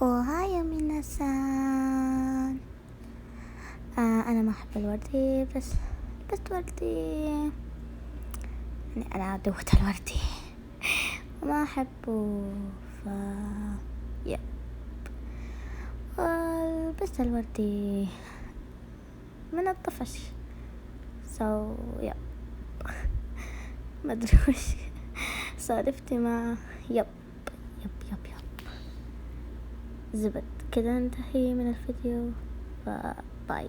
هاي ميناسان. أنا ما أحب الوردي، بس لبست وردي، يعني أنا عدوة الوردي وما أحبه. ف يب لبست الوردي من الطفش. يب ما أدري وش صادفتي مع يب زبد كده. انتهي من الفيديو، فباي.